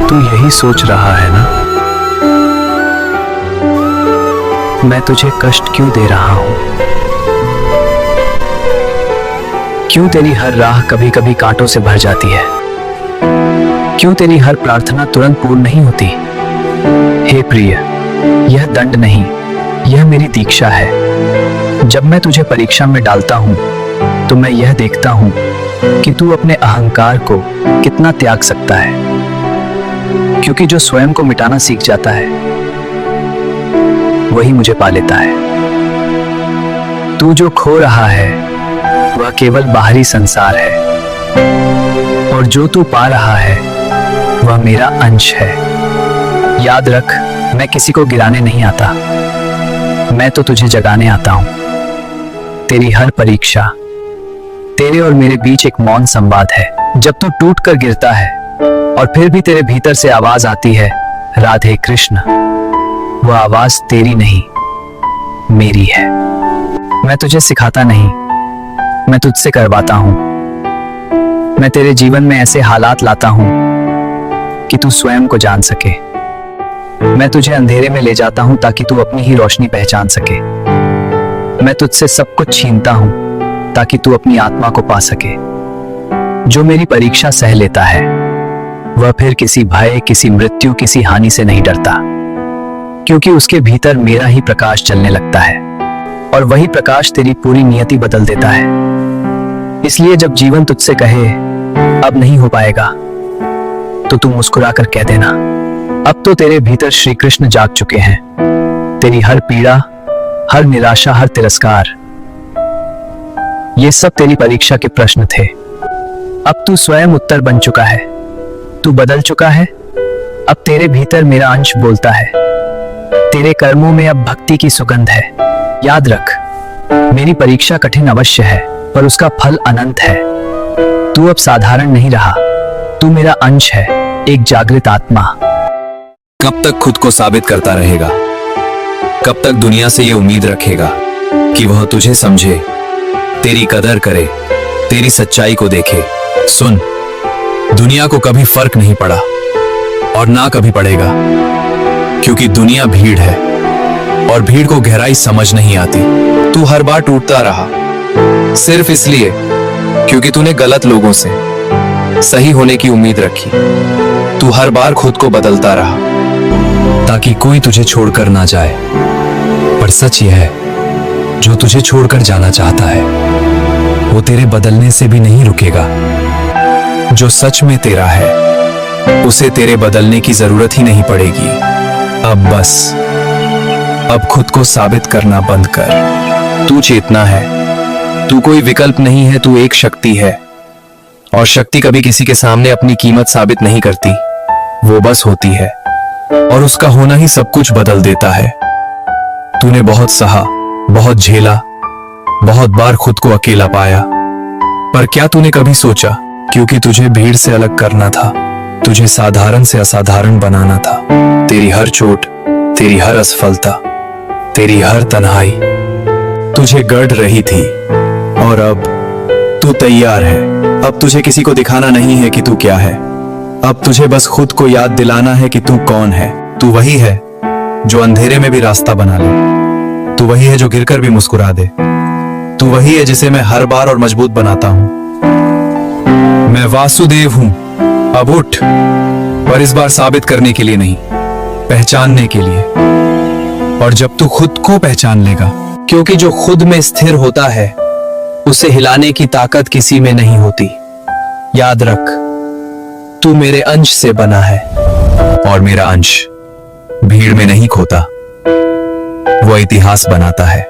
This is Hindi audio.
तू यही सोच रहा है ना, मैं तुझे कष्ट क्यों दे रहा हूं? क्यों तेरी हर राह कभी कभी कांटों से भर जाती है? क्यों तेरी हर प्रार्थना तुरंत पूर्ण नहीं होती? हे प्रिय, यह दंड नहीं, यह मेरी दीक्षा है। जब मैं तुझे परीक्षा में डालता हूं तो मैं यह देखता हूं कि तू अपने अहंकार को कितना त्याग सकता है, क्योंकि जो स्वयं को मिटाना सीख जाता है वही मुझे पा लेता है। तू जो खो रहा है वह केवल बाहरी संसार है, और जो तू पा रहा है वह मेरा अंश है। याद रख, मैं किसी को गिराने नहीं आता, मैं तो तुझे जगाने आता हूं। तेरी हर परीक्षा तेरे और मेरे बीच एक मौन संवाद है। जब तू टूट कर गिरता है और फिर भी तेरे भीतर से आवाज आती है, राधे कृष्ण, वह आवाज तेरी नहीं, मेरी है। मैं तुझे सिखाता नहीं, मैं तुझसे करवाता हूं। मैं तेरे जीवन में ऐसे हालात लाता हूं कि तू स्वयं को जान सके। मैं तुझे अंधेरे में ले जाता हूं ताकि तू अपनी ही रोशनी पहचान सके। मैं तुझसे सब कुछ छीनता हूं ताकि तू अपनी आत्मा को पा सके। जो मेरी परीक्षा सह लेता है वह फिर किसी भय, किसी मृत्यु, किसी हानि से नहीं डरता, क्योंकि उसके भीतर मेरा ही प्रकाश चलने लगता है, और वही प्रकाश तेरी पूरी नियति बदल देता है। इसलिए जब जीवन तुझसे कहे अब नहीं हो पाएगा, तो तू मुस्कुराकर कह देना, अब तो तेरे भीतर श्री कृष्ण जाग चुके हैं। तेरी हर पीड़ा, हर निराशा, हर तिरस्कार, ये सब तेरी परीक्षा के प्रश्न थे। अब तू स्वयं उत्तर बन चुका है, तू बदल चुका है। अब तेरे भीतर मेरा अंश बोलता है। तेरे कर्मों में अब भक्ति की सुगंध है। याद रख, मेरी परीक्षा कठिन अवश्य है, पर उसका फल अनंत है। तू अब साधारण नहीं रहा, तू मेरा अंश है, एक जागृत आत्मा। कब तक खुद को साबित करता रहेगा? कब तक दुनिया से ये उम्मीद रखेगा कि वह तुझे समझे, तेरी कदर करे, तेरी सच्चाई को देखे? सुन, दुनिया को कभी फर्क नहीं पड़ा और ना कभी पड़ेगा, क्योंकि दुनिया भीड़ है और भीड़ को गहराई समझ नहीं आती। तू हर बार टूटता रहा सिर्फ इसलिए क्योंकि तूने गलत लोगों से सही होने की उम्मीद रखी। तू हर बार खुद को बदलता रहा ताकि कोई तुझे छोड़कर ना जाए, पर सच यह है, जो तुझे छोड़कर जाना चाहता है वो तेरे बदलने से भी नहीं रुकेगा। जो सच में तेरा है उसे तेरे बदलने की जरूरत ही नहीं पड़ेगी। अब बस, अब खुद को साबित करना बंद कर। तू चेतना है, तू कोई विकल्प नहीं है, तू एक शक्ति है, और शक्ति कभी किसी के सामने अपनी कीमत साबित नहीं करती, वो बस होती है, और उसका होना ही सब कुछ बदल देता है। तूने बहुत सहा, बहुत झेला, बहुत बार खुद को अकेला पाया, पर क्या तूने कभी सोचा, क्योंकि तुझे भीड़ से अलग करना था, तुझे साधारण से असाधारण बनाना था। तेरी हर चोट, तेरी हर असफलता, तेरी हर तन्हाई तुझे गढ़ रही थी, और अब तू तैयार है। अब तुझे किसी को दिखाना नहीं है कि तू क्या है, अब तुझे बस खुद को याद दिलाना है कि तू कौन है। तू वही है जो अंधेरे में भी रास्ता बना ले, तू वही है जो गिरकर भी मुस्कुरा दे, तू वही है जिसे मैं हर बार और मजबूत बनाता हूं। मैं वासुदेव हूं, अब उठ, पर इस बार साबित करने के लिए नहीं, पहचानने के लिए। और जब तू खुद को पहचान लेगा, क्योंकि जो खुद में स्थिर होता है उसे हिलाने की ताकत किसी में नहीं होती। याद रख, तू मेरे अंश से बना है, और मेरा अंश भीड़ में नहीं खोता, वो इतिहास बनाता है।